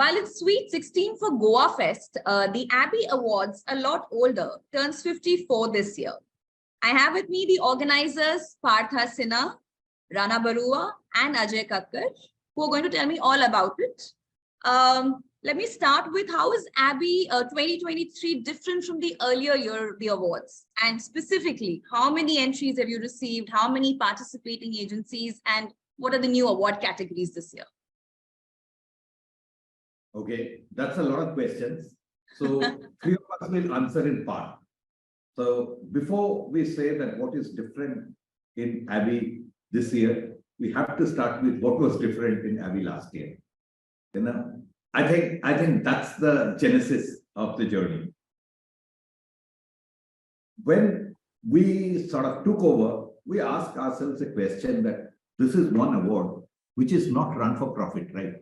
While it's Sweet 16 for Goa Fest, the Abbey Awards, a lot older, turns 54 this year. I have with me the organizers, Partha, Sinha, Rana, Barua, and Ajay, Kakar, who are going to tell me all about it. Let me start with how is Abbey 2023 different from the earlier year, the awards? And specifically, how many entries have you received? How many participating agencies? And what are the new award categories this year? Okay, that's a lot of questions. So three of us will answer in part. So before we say that what is different in Abbey this year, we have to start with what was different in Abbey last year. You know, I think that's the genesis of the journey. When we sort of took over, we asked ourselves a question that this is one award which is not run for profit, right?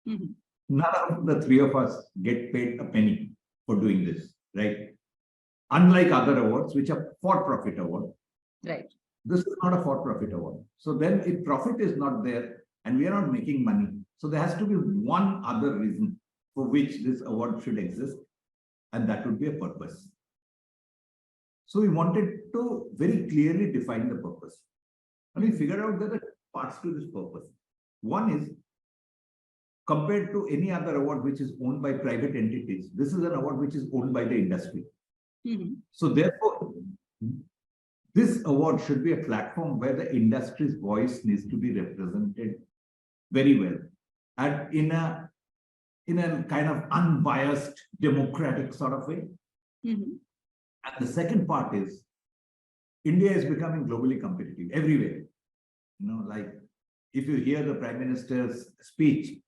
Mm-hmm. None of the three of us get paid a penny for doing this, right? Unlike other awards, which are for-profit award. Right. This is not a for-profit award. So then if profit is not there and we are not making money, so there has to be one other reason for which this award should exist, and that would be a purpose. So we wanted to very clearly define the purpose. And we figured out that there are parts to this purpose. One is, compared to any other award which is owned by private entities, this is an award which is owned by the industry. Mm-hmm. So therefore, this award should be a platform where the industry's voice needs to be represented very well and in a kind of unbiased, democratic sort of way. Mm-hmm. And the second part is, India is becoming globally competitive everywhere. You know, like if you hear the Prime Minister's speech,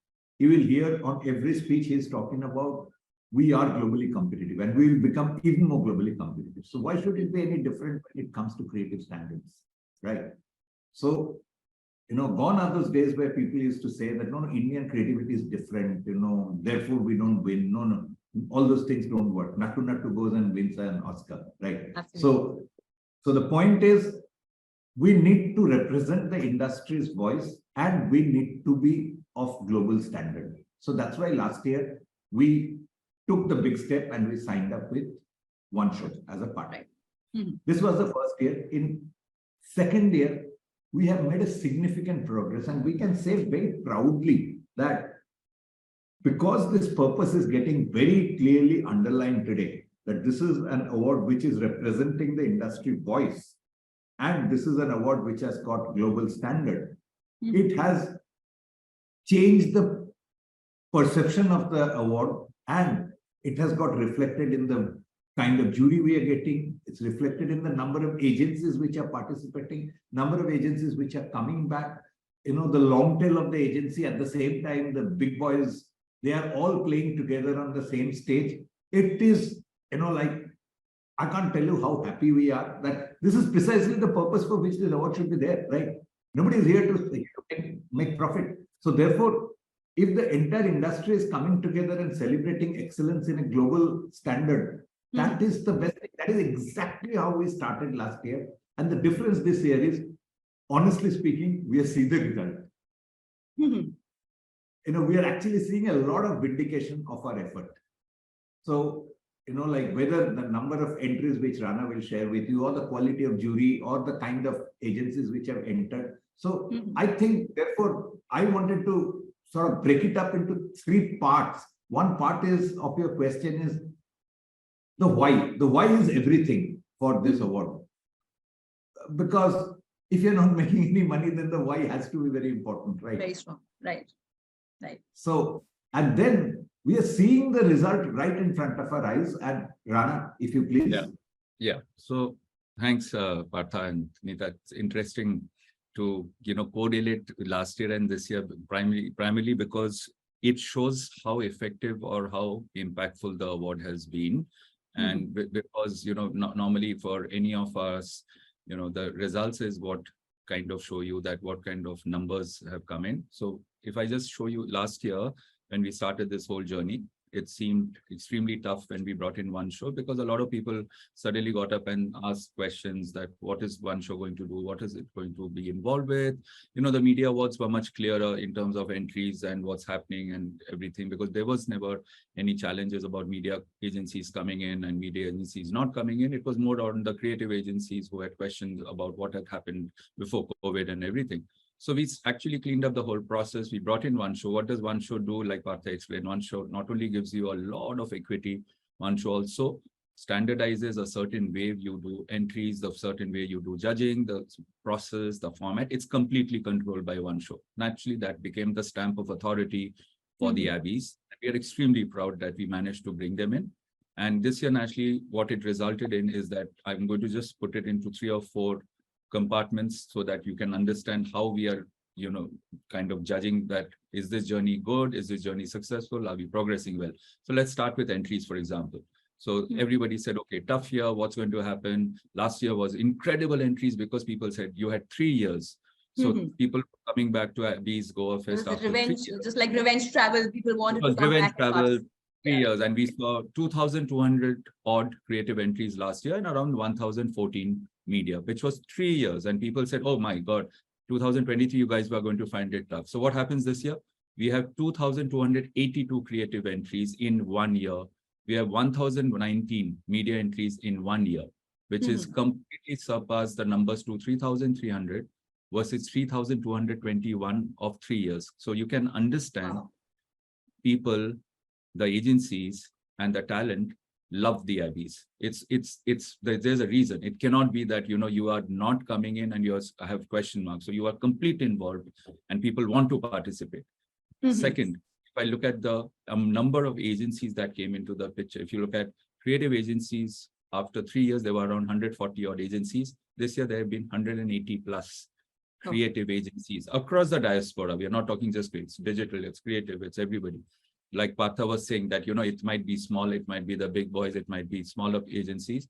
you will hear on every speech he is talking about, we are globally competitive and we will become even more globally competitive. So why should it be any different when it comes to creative standards, right? So, you know, gone are those days where people used to say that, no, Indian creativity is different, you know, therefore we don't win. No, all those things don't work. Nattu goes and wins an Oscar, right? Absolutely. So the point is, we need to represent the industry's voice and we need to be of global standard. So that's why last year we took the big step and we signed up with one show as a partner. Mm-hmm. This was the first year. In second year, we have made a significant progress, and we can say very proudly that because this purpose is getting very clearly underlined today, that this is an award which is representing the industry voice, and this is an award which has got global standard. Mm-hmm. It has changed the perception of the award, and it has got reflected in the kind of jury we are getting. It's reflected in the number of agencies which are participating, number of agencies which are coming back. You know, the long tail of the agency, at the same time, the big boys, they are all playing together on the same stage. It is, you know, like, I can't tell you how happy we are that this is precisely the purpose for which this award should be there, right? Nobody is here to make profit. So therefore, if the entire industry is coming together and celebrating excellence in a global standard, that is the best thing. That is exactly how we started last year. And the difference this year is, honestly speaking, we are seeing the result. Mm-hmm. You know, we are actually seeing a lot of vindication of our effort. So, you know, like whether the number of entries which Rana will share with you, or the quality of jury, or the kind of agencies which have entered. So I think, therefore, I wanted to sort of break it up into three parts. One part is of your question is the why. The why is everything for this award. Because if you're not making any money, then the why has to be very important, right? Very strong, right. Right. So, and then we are seeing the result right in front of our eyes. And Rana, if you please. Yeah. So thanks, Partha and Neeta. It's interesting to, you know, correlate last year and this year, primarily because it shows how effective or how impactful the award has been. And because, you know, normally for any of us, you know, the results is what kind of show you that what kind of numbers have come in. So if I just show you last year, when we started this whole journey, it seemed extremely tough when we brought in one show, because a lot of people suddenly got up and asked questions that what is one show going to do? What is it going to be involved with? You know, the media awards were much clearer in terms of entries and what's happening and everything, because there was never any challenges about media agencies coming in and media agencies not coming in. It was more on the creative agencies who had questions about what had happened before COVID and everything. So we actually cleaned up the whole process. We brought in one show. What does one show do? Like Partha explained, one show not only gives you a lot of equity, one show also standardizes a certain way you do entries, the certain way you do judging, the process, the format. It's completely controlled by one show. Naturally, that became the stamp of authority for the Abbeys. We are extremely proud that we managed to bring them in. And this year, naturally, what it resulted in is that I'm going to just put it into 3 or 4 compartments so that you can understand how we are, you know, kind of judging that, is this journey good? Is this journey successful? Are we progressing well? So let's start with entries, for example. So everybody said, okay, tough year, what's going to happen? Last year was incredible entries because people said you had 3 years. So people coming back to Abby's Goa Fest after revenge, just like revenge travel, people wanted to come revenge back. Travel, 3 years, and we saw 2,200 odd creative entries last year and around 1,014 media, which was 3 years. And people said, oh my God, 2023, you guys were going to find it tough. So what happens this year? We have 2,282 creative entries in 1 year. We have 1,019 media entries in 1 year, which is completely surpassed the numbers to 3,300 versus 3,221 of 3 years. So you can understand people, the agencies and the talent love the Abbeys. There's a reason. It cannot be that, you know, you are not coming in and you have question marks. So you are completely involved and people want to participate. Second, if I look at the number of agencies that came into the picture, if you look at creative agencies, after 3 years, there were around 140 odd agencies. This year, there have been 180 plus creative agencies across the diaspora. We are not talking just it's digital, it's creative, it's everybody. Like Partha was saying that, you know, it might be small, it might be the big boys, it might be smaller agencies.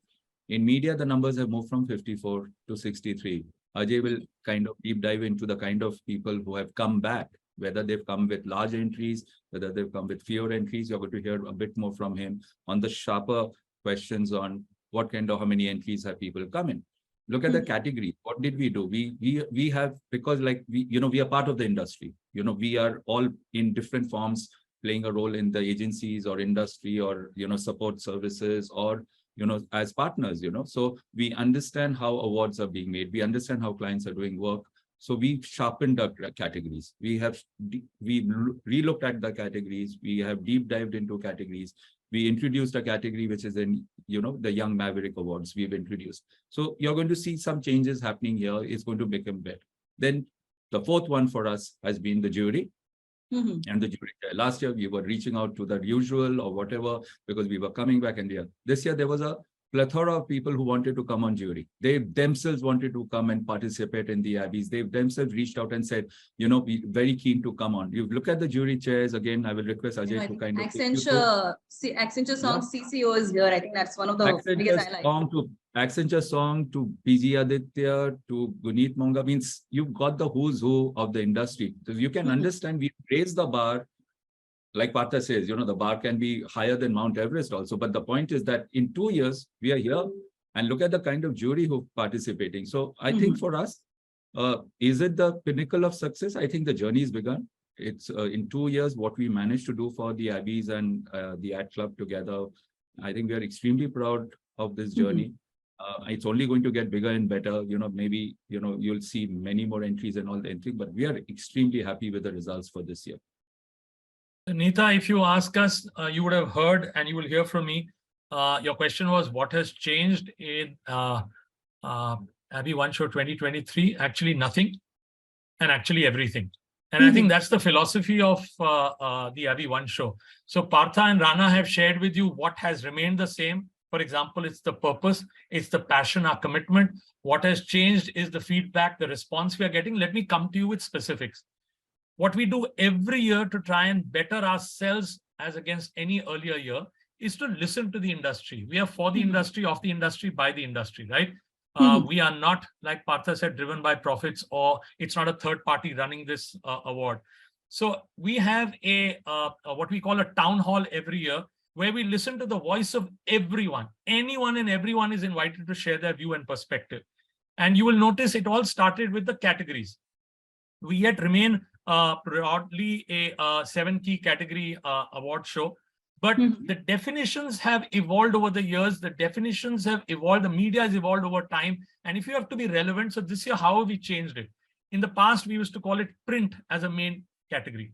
In media, the numbers have moved from 54 to 63. Ajay will kind of deep dive into the kind of people who have come back, whether they've come with large entries, whether they've come with fewer entries. You're going to hear a bit more from him on the sharper questions on what kind of, how many entries have people come in. Look at the category. What did we do? We have, because like we, you know, we are part of the industry. You know, we are all in different forms playing a role in the agencies or industry or, you know, support services or, you know, as partners, you know. So we understand how awards are being made. We understand how clients are doing work. So we sharpened our categories. We relooked at the categories. We have deep dived into categories. We introduced a category which is in, you know, the Young Maverick Awards we've introduced. So you're going to see some changes happening here. It's going to become better. Then the fourth one for us has been the jury. And the jury. Last year, we were reaching out to the usual or whatever, because we were coming back and this year, there was a plethora of people who wanted to come on jury. They themselves wanted to come and participate in the Abbeys. They themselves reached out and said, you know, we're very keen to come on. You look at the jury chairs. Again, I will request Ajay to kind of... Accenture song CCO is here. I think that's one of the biggest highlights. Accenture song to PG Aditya to Guneet Monga, means you've got the who's who of the industry. So you can understand we raise the bar. Like Partha says, you know, the bar can be higher than Mount Everest also. But the point is that in 2 years, we are here and look at the kind of jury who participating. So I think for us, is it the pinnacle of success? I think the journey has begun. It's in 2 years, what we managed to do for the Abbeys and the Ad Club together. I think we are extremely proud of this journey. It's only going to get bigger and better. You know, maybe, you know, you'll see many more entries and all the entries, but we are extremely happy with the results for this year. Neeta, if you ask us, you would have heard and you will hear from me. Your question was, what has changed in Abbey One Show 2023? Actually, nothing, and actually everything. And I think that's the philosophy of the Abbey One Show. So Partha and Rana have shared with you what has remained the same. For example, it's the purpose, it's the passion, our commitment. What has changed is the feedback, the response we are getting. Let me come to you with specifics. What we do every year to try and better ourselves as against any earlier year is to listen to the industry. We are for the industry, of the industry, by the industry, right? We are not, like Partha said, driven by profits, or it's not a third party running this award. So we have what we call a town hall every year, where we listen to the voice of everyone. Anyone and everyone is invited to share their view and perspective. And you will notice it all started with the categories. We yet remain broadly a 7 key category award show. But the definitions have evolved over the years. The definitions have evolved. The media has evolved over time. And if you have to be relevant, so this year, how have we changed it? In the past, we used to call it print as a main category.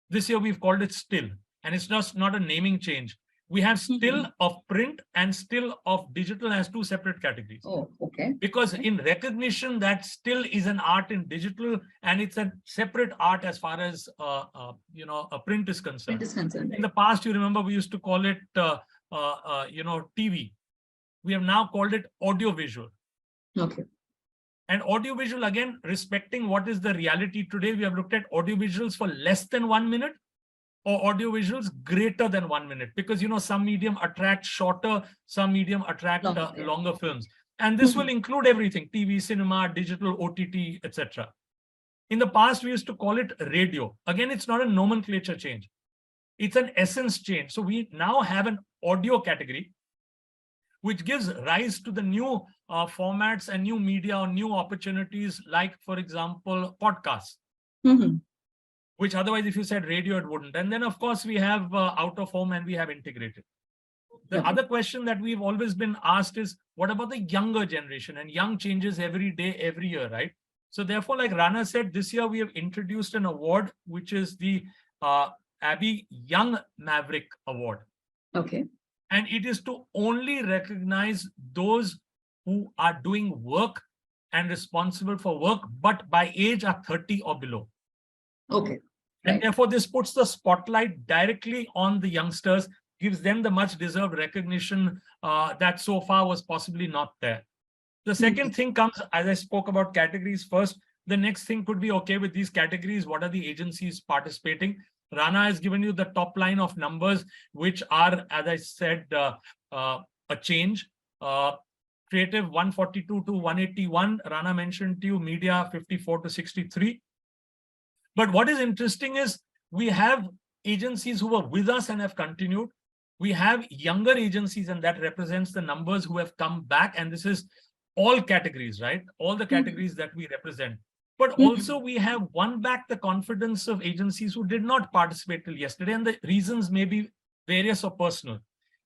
This year, we've called it still. And it's just not a naming change. We have still of print and still of digital as 2 separate categories. Oh, okay. Because in recognition that still is an art in digital, and it's a separate art as far as a print is concerned. In the past, you remember, we used to call it TV. We have now called it audiovisual. Okay. And audiovisual, again, respecting what is the reality today, we have looked at audiovisuals for less than 1 minute, or audiovisuals greater than 1 minute, because some medium attract shorter, some medium attract longer films. And this will include everything: TV, cinema, digital, OTT, etc. In the past, we used to call it radio. Again, it's not a nomenclature change. It's an essence change. So we now have an audio category, which gives rise to the new formats and new media or new opportunities, like, for example, podcasts. Which otherwise, if you said radio, it wouldn't. And then, of course, we have out of home, and we have integrated. The other question that we've always been asked is, what about the younger generation? And young changes every day, every year, right? So therefore, like Rana said, this year we have introduced an award, which is the Abby Young Maverick Award. Okay. And it is to only recognize those who are doing work and responsible for work, but by age are 30 or below. Okay. And therefore, this puts the spotlight directly on the youngsters, gives them the much deserved recognition that so far was possibly not there. The second thing comes, as I spoke about categories first, the next thing could be, okay, with these categories, what are the agencies participating? Rana has given you the top line of numbers, which are, as I said, a change. Creative 142 to 181. Rana mentioned to you, media 54 to 63. But what is interesting is we have agencies who were with us and have continued. We have younger agencies, and that represents the numbers who have come back. And this is all categories, right? All the categories that we represent. But also we have won back the confidence of agencies who did not participate till yesterday. And the reasons may be various or personal.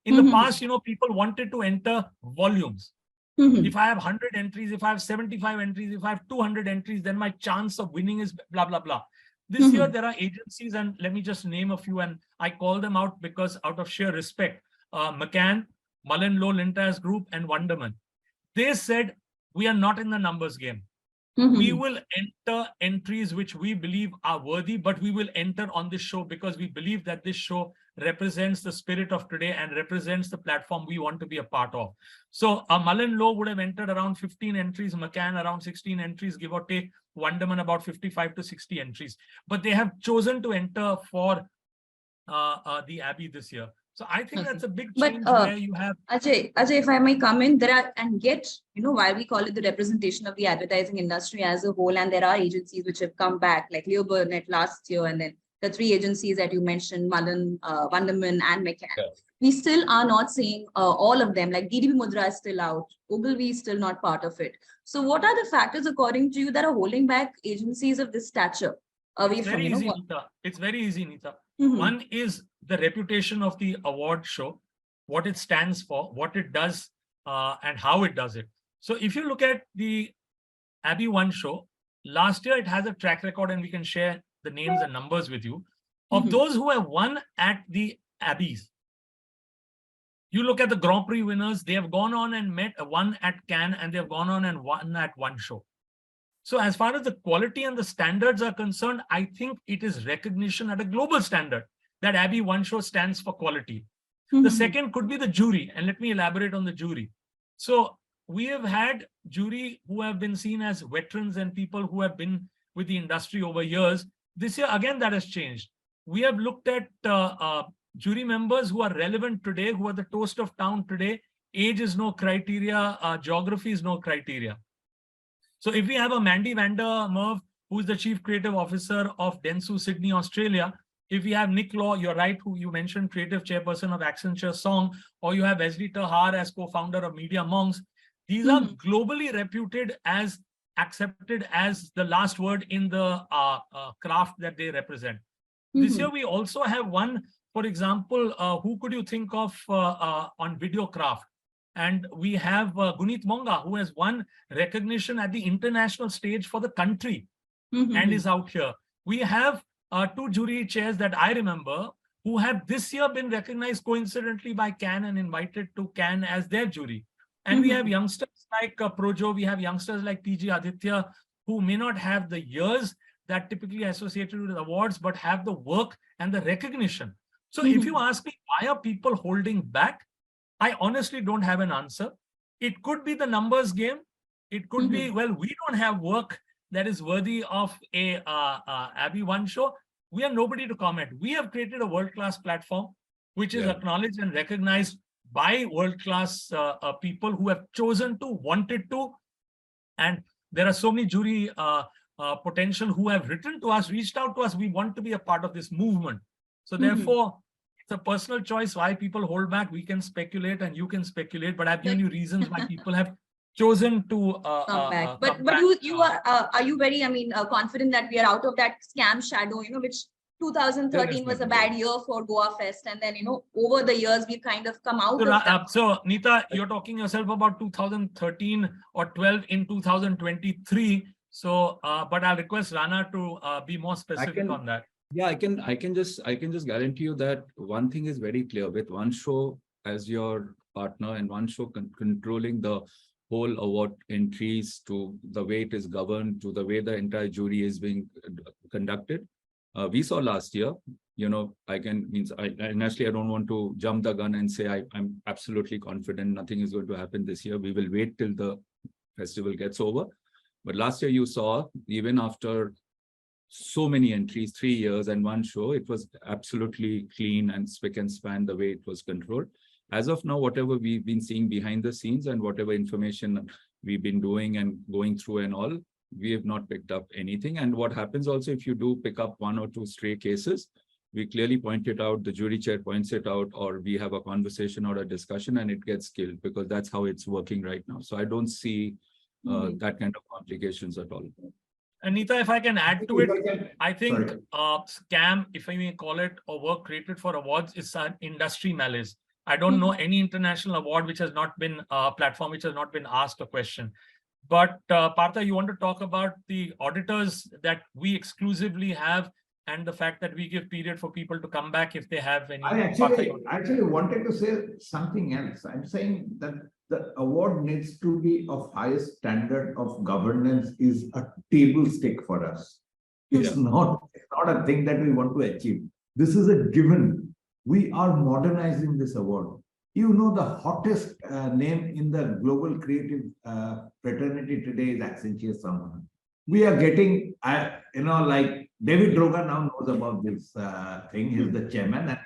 In the past, people wanted to enter volumes. If I have 100 entries, if I have 75 entries, if I have 200 entries, then my chance of winning is blah, blah, blah. This year, there are agencies, and let me just name a few, and I call them out because out of sheer respect. McCann, Mullen Low Lintas Group, and Wonderman. They said, we are not in the numbers game. We will enter entries which we believe are worthy, but we will enter on this show because we believe that this show represents the spirit of today and represents the platform we want to be a part of. So Mullen Low would have entered around 15 entries, McCann around 16 entries, give or take, Wonderman about 55 to 60 entries. But they have chosen to enter for the Abbey this year. So I think that's a big change where you have... Ajay, if I may come in, while we call it the representation of the advertising industry as a whole, and there are agencies which have come back, like Leo Burnett last year, and then the 3 agencies that you mentioned, Mullen, Wonderman, and McCann. Yes. We still are not seeing all of them, like DDB Mudra is still out, Ogilvy is still not part of it. So what are the factors, according to you, that are holding back agencies of this stature away from, Neeta. It's very easy, Neeta. One is the reputation of the award show, what it stands for, what it does, and how it does it. So if you look at the Abbey One show, last year it has a track record, and we can share the names and numbers with you, of those who have won at the Abbeys. You look at the Grand Prix winners, they have gone on and won at Cannes, and they have gone on and won at one show. So as far as the quality and the standards are concerned, I think it is recognition at a global standard that Abbey One Show stands for quality. The second could be the jury, and let me elaborate on the jury. So we have had jury who have been seen as veterans and people who have been with the industry over years. This year, again, that has changed. We have looked at jury members who are relevant today, who are the toast of town today. Age is no criteria, geography is no criteria. So if we have a Mandy Vander Merv who is the Chief Creative Officer of Dentsu Sydney, Australia. If we have Nick Law, you're right, who you mentioned, Creative Chairperson of Accenture Song, or you have Wesley Tahar as co-founder of Media Monks. These are globally reputed as accepted as the last word in the craft that they represent. This year, we also have one, for example, who could you think of on video craft? And we have Guneet Monga, who has won recognition at the international stage for the country and is out here. We have two jury chairs that I remember who have this year been recognized coincidentally by Cannes and invited to Cannes as their jury. And we have youngsters like Projo, we have youngsters like PG Aditya, who may not have the years that typically associated with awards, but have the work and the recognition. So if you ask me, why are people holding back? I honestly don't have an answer. It could be the numbers game. It could be, well, we don't have work that is worthy of a Abby One show. We are nobody to comment. We have created a world-class platform, which is acknowledged and recognized by world-class people who have chosen to, wanted to. And there are so many jury potential who have written to us, reached out to us. We want to be a part of this movement. So therefore, it's a personal choice why people hold back. We can speculate and you can speculate, but I've given you reasons why people have chosen to come back. But you are you very, confident that we are out of that scam shadow, which 2013 was a bad year for Goa Fest, and then over the years we've kind of come out of that. So Neeta, you're talking yourself about 2013 or 12 in 2023. So but I'll request Rana to be more specific on that. Yeah, I can just guarantee you that one thing is very clear. With one show as your partner and one show controlling the whole award entries, to the way it is governed, to the way the entire jury is being conducted. We saw last year, I don't want to jump the gun and say I'm absolutely confident nothing is going to happen this year. We will wait till the festival gets over. But last year you saw, even after so many entries, 3 years and one show, it was absolutely clean and spick and span the way it was controlled. As of now, whatever we've been seeing behind the scenes and whatever information we've been doing and going through and all, we have not picked up anything. And what happens also, if you do pick up one or two stray cases, we clearly point it out, the jury chair points it out, or we have a conversation or a discussion and it gets killed, because that's how it's working right now. So I don't see that kind of complications at all. Anita, if I can add to it, I think scam, if I may call it, or work created for awards, is an industry malaise. I don't know any international award which has not been a platform which has not been asked a question. But Partha, you want to talk about the auditors that we exclusively have and the fact that we give period for people to come back if they have any. I actually wanted to say something else. I'm saying that the award needs to be of highest standard of governance is a table stake for us. It's not a thing that we want to achieve. This is a given. We are modernizing this award. The hottest name in the global creative fraternity today is Accenture Song. We are getting, like David Droga now knows about this thing. He's the chairman, and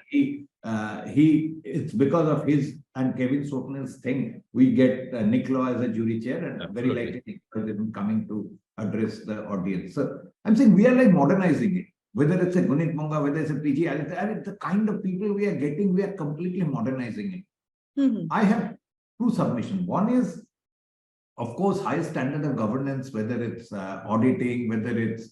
it's because of his and Kevin Swapnil's thing. We get Nicola as a jury chair, and very likely coming to address the audience. So I'm saying we are like modernizing it. Whether it's a Guneet Monga, whether it's a PG, the kind of people we are getting, we are completely modernizing it. I have two submissions. One is, of course, high standard of governance, whether it's auditing, whether it's,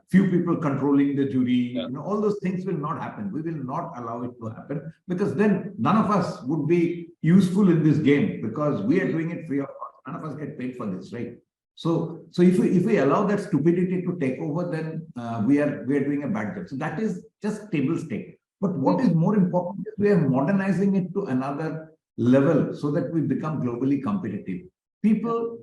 few people controlling the jury, all those things will not happen. We will not allow it to happen, because then none of us would be useful in this game, because we are doing it free of cost. None of us get paid for this, right? So if we allow that stupidity to take over, then we are doing a bad job. So that is just table stake. But what is more important is we are modernizing it to another level so that we become globally competitive. People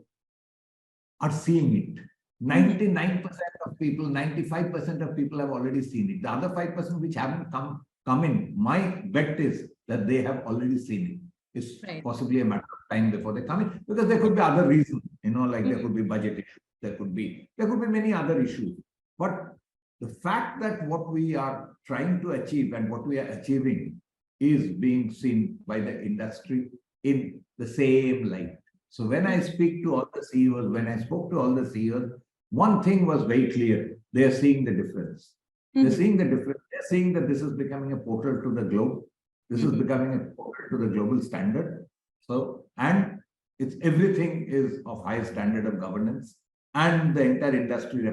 are seeing it. 99% of people, 95% of people have already seen it. The other 5% which haven't come in, my bet is that they have already seen it. It's possibly a matter of time before they come in, because there could be other reasons, there could be budget issues, there could be many other issues. But the fact that what we are trying to achieve and what we are achieving is being seen by the industry in the same light. So when I speak to all the CEOs, when I spoke to all the CEOs, one thing was very clear. They are seeing the difference. They're seeing the difference. They're seeing that this is becoming a portal to the globe. This is becoming a portal to the global standard. So, and it's everything is of high standard of governance, and the entire industry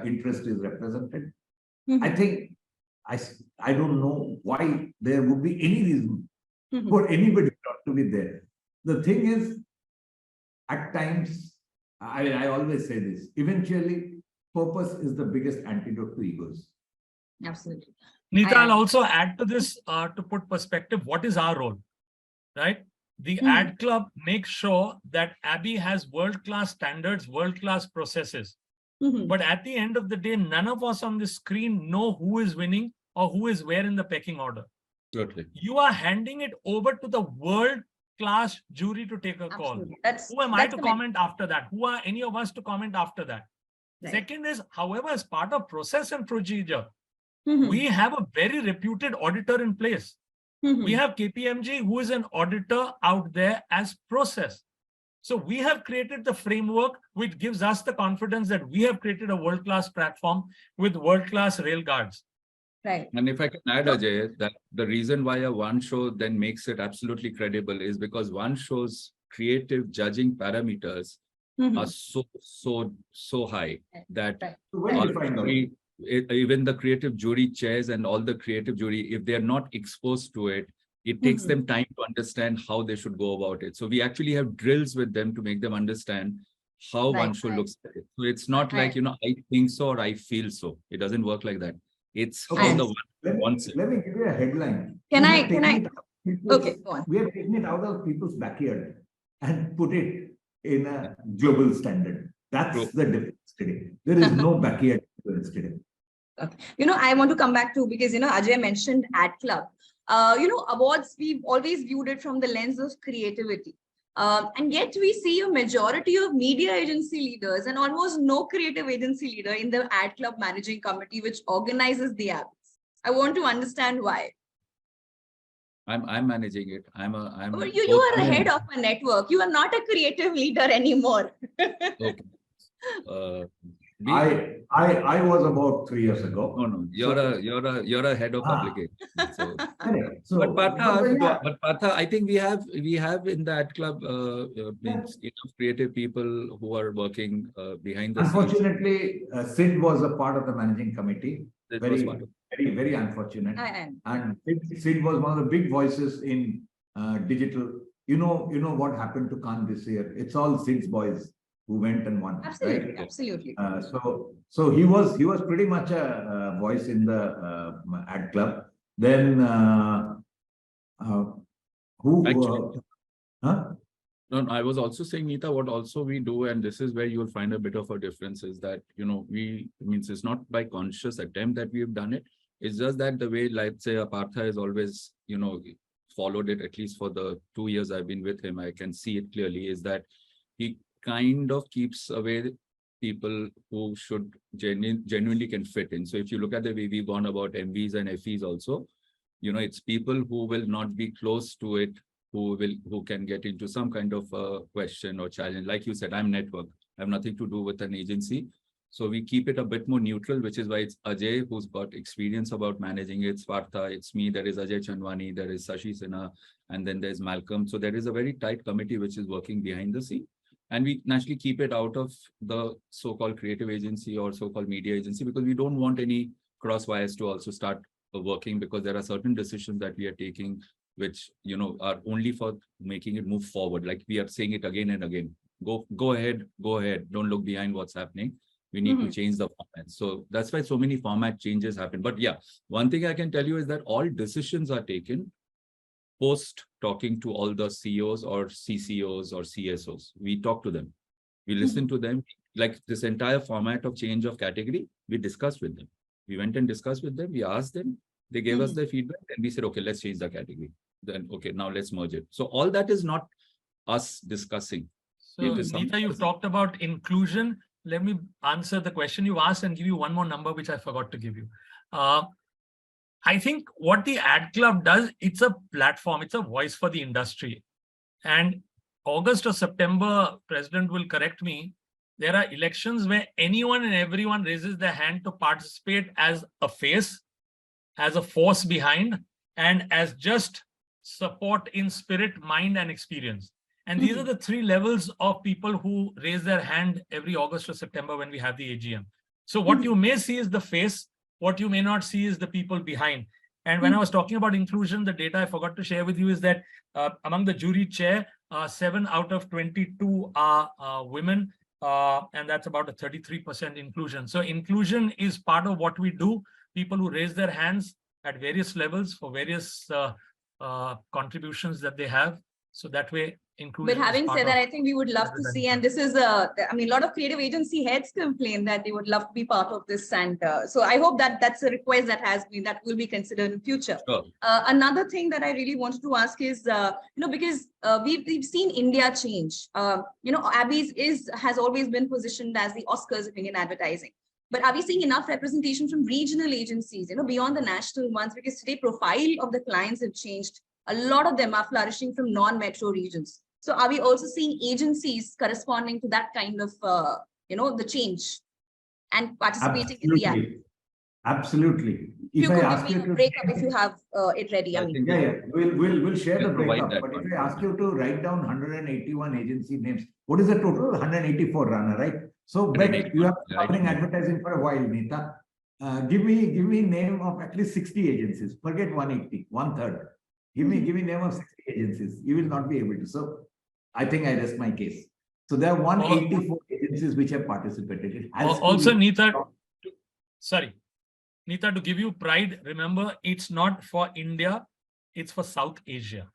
interest is represented. I think I don't know why there would be any reason for anybody not to be there. The thing is, at times, I always say this, eventually, purpose is the biggest antidote to egos. Absolutely. Neeta, I'll also add to this to put perspective, what is our role, right? The ad club makes sure that Abby has world-class standards, world-class processes. But at the end of the day, none of us on the screen know who is winning or who is where in the pecking order. Totally. You are handing it over to the world-class jury to take a call. Who am I to comment after that? Who are any of us to comment after that? Right. Second is, however, as part of process and procedure, we have a very reputed auditor in place. We have KPMG, who is an auditor out there as process. So we have created the framework which gives us the confidence that we have created a world-class platform with world-class rail guards. Right. And if I can add, Ajay, that the reason why a one show then makes it absolutely credible is because one show's creative judging parameters are so high that even the creative jury chairs and all the creative jury, if they're not exposed to it, it takes them time to understand how they should go about it. So we actually have drills with them to make them understand how one show looks at it. So it's not like, you know, I think so or I feel so. It doesn't work like that. It's how the one wants it. Let me give you a headline. Can I? Okay, go on. We have taken it out of people's backyard and put it in a global standard. That's the difference today. There is no backyard difference today. Okay. You know, I want to come back to, because, you know, Ajay mentioned Ad Club. You know, awards, we've always viewed it from the lens of creativity. And yet we see a majority of media agency leaders and almost no creative agency leader in the Ad Club managing committee, which organizes the apps. I want to understand why. I'm managing it. You are the head of a network. You are not a creative leader anymore. Okay. I was about 3 years ago. No, you're a head of publication. So, but Partha, I think we have in the ad club enough creative people who are working behind the scenes. Unfortunately, Sid was a part of the managing committee. Very unfortunate. And Sid was one of the big voices in digital. You know what happened to Khan this year. It's all Sid's boys who went and won. Absolutely, right? absolutely. So he was pretty much a voice in the ad club. Then No, I was also saying, Neeta, what also we do, and this is where you will find a bit of a difference, is that, you know, it's not by conscious attempt that we have done it. It's just that the way, like, say, Partha has always, you know, followed it, at least for the 2 years I've been with him, I can see it clearly, is that he kind of keeps away people who should genuinely can fit in. So if you look at the way we've gone about MVs and FEs also, you know, it's people who will not be close to it, who can get into some kind of question or challenge. Like you said, I'm network. I have nothing to do with an agency. So we keep it a bit more neutral, which is why it's Ajay who's got experience about managing it. It's Partha, it's me, there is Ajay Chandwani, there is Sinha, and then there's Malcolm. So there is a very tight committee which is working behind the scene. And we naturally keep it out of the so-called creative agency or so-called media agency, because we don't want any cross wires to also start working, because there are certain decisions that we are taking which, you know, are only for making it move forward. Like we are saying it again and again, go ahead, don't look behind what's happening. We need to change the format. So that's why so many format changes happen. But yeah, one thing I can tell you is that all decisions are taken post talking to all the CEOs or CCOs or CSOs. We talk to them. We listen to them. Like this entire format of change of category, we discussed with them. We went and discussed with them. We asked them. They gave us their feedback and we said, okay, let's change the category. Then, okay, now let's merge it. So all that is not us discussing. So Neeta, you've talked about inclusion. Let me answer the question you asked and give you one more number, which I forgot to give you. I think what the Ad Club does, it's a platform, it's a voice for the industry. And August or September, President will correct me, there are elections where anyone and everyone raises their hand to participate as a face, as a force behind, and as just support in spirit, mind, and experience. And these are the three levels of people who raise their hand every August or September when we have the AGM. So what you may see is the face, what you may not see is the people behind. And when I was talking about inclusion, the data I forgot to share with you is that among the jury chair, 7 out of 22 are women, and that's about a 33% inclusion. So inclusion is part of what we do. People who raise their hands at various levels for various contributions that they have. So that way, inclusion. But having said that, I think we would love to see, and this is a lot of creative agency heads complain that they would love to be part of this. And so I hope that that's a request that will be considered in future. Sure. Another thing that I really wanted to ask is, because we've seen India change. Abby's has always been positioned as the Oscars of Indian advertising. But are we seeing enough representation from regional agencies, beyond the national ones? Because today profile of the clients have changed. A lot of them are flourishing from non-metro regions. So are we also seeing agencies corresponding to that kind of, the change and participating in the app? Absolutely. You If could I ask give me you a breakup if you have it ready. We'll share the We'll provide breakup. that But one. if I ask you to write down 181 agency names, what is the total? 184, Rana, right? So, but you have been covering advertising for a while, Neeta. Give me name of at least 60 agencies. Forget 180, 1/3. Give me name of 60 agencies. You will not be able to. So I think I rest my case. So there are 184 agencies which have participated. It has also, Neeta, Neeta, to give you pride, remember, it's not for India, it's for South Asia.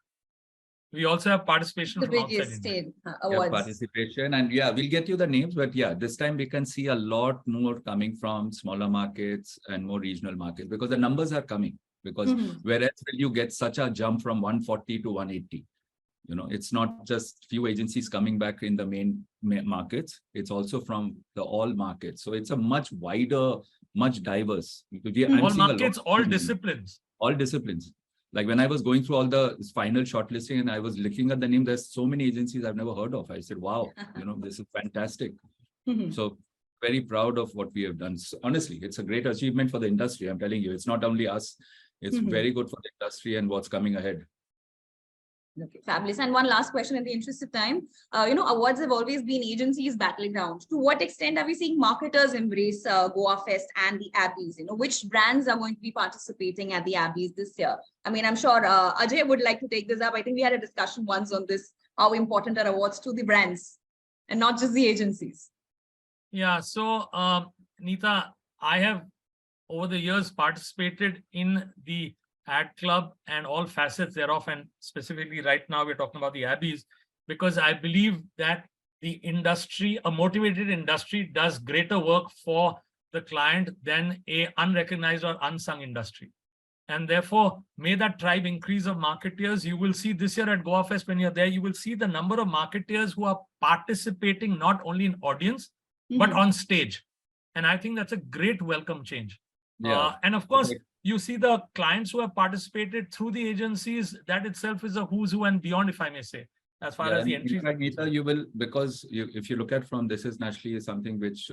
We also have participation The from outside biggest India. state Yeah, awards. participation, and we'll get you the names, but this time we can see a lot more coming from smaller markets and more regional markets because the numbers are coming. Because whereas will you get such a jump from 140 to 180? It's not just few agencies coming back in the main markets. It's also from the all markets. So it's a much wider, much diverse. All markets, all disciplines. All disciplines. Like when I was going through all the final shortlisting and I was looking at the name, there's so many agencies I've never heard of. I said, wow, this is fantastic. So very proud of what we have done. So, honestly, it's a great achievement for the industry. I'm telling you, it's not only us. It's very good for the industry and what's coming ahead. Okay, fabulous. And one last question in the interest of time. Awards have always been agencies battling ground. To what extent are we seeing marketers embrace Goa Fest and the Abbeys? Which brands are going to be participating at the Abbeys this year? I'm sure Ajay would like to take this up. I think we had a discussion once on this, how important are awards to the brands and not just the agencies. Yeah, so Neeta, I have over the years participated in the ad club and all facets thereof, and specifically right now we're talking about the Abbeys, because I believe that the industry, a motivated industry, does greater work for the client than a unrecognized or unsung industry. And therefore, may that tribe increase of marketeers. You will see this year at Goa Fest, when you're there, you will see the number of marketeers who are participating not only in audience, but on stage. And I think that's a great welcome change. And of course, you see the clients who have participated through the agencies. That itself is a who's who and beyond, if I may say, as far as the entries. Neeta, you will, because if you look at from, this is naturally something which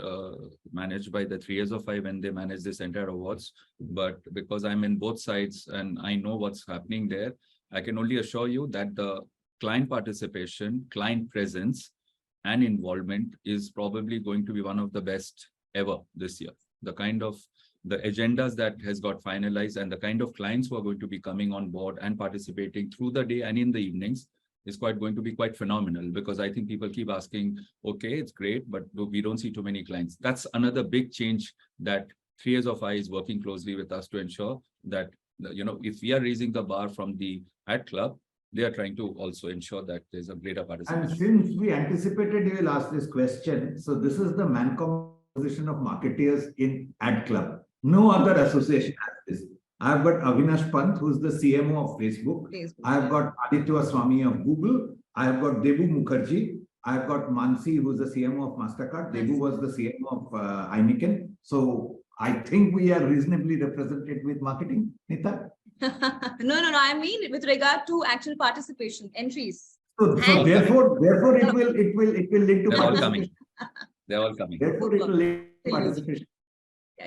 managed by the 3 years of 5 when they manage this entire awards. But because I'm in both sides and I know what's happening there, I can only assure you that the client participation, client presence and involvement is probably going to be one of the best ever this year. The kind of the agendas that has got finalized and the kind of clients who are going to be coming on board and participating through the day and in the evenings is going to be quite phenomenal, because I think people keep asking, okay, it's great, but we don't see too many clients. That's another big change that 3 years of I is working closely with us to ensure that, if we are raising the bar from the ad club, they are trying to also ensure that there's a greater participation. And since we anticipated you will ask this question, so this is the man composition of marketeers in ad club. No other association has this. I've got Avinash Pant, who's the CMO of Facebook. I've got Aditya Swami of Google. I've got Debu Mukherjee. I've got Mansi, who's the CMO of MasterCard. Debu was the CMO of Heineken. So I think we are reasonably represented with marketing, Neeta. No. I mean, with regard to actual participation, entries. So therefore, it will lead to participation. They're all coming. Therefore, it will lead to participation.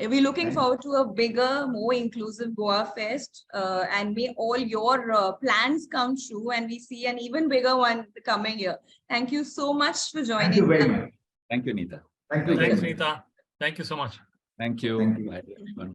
We're looking Thank forward to a bigger, more inclusive Goa Fest, and may all your plans come true, and we see an even bigger one the coming year. Thank you so much for joining. Thank you very much. Thank you, Neeta. Thank you very Thanks, much. Neeta. Thank you so much. Thank you. Thank you. Bye, everyone.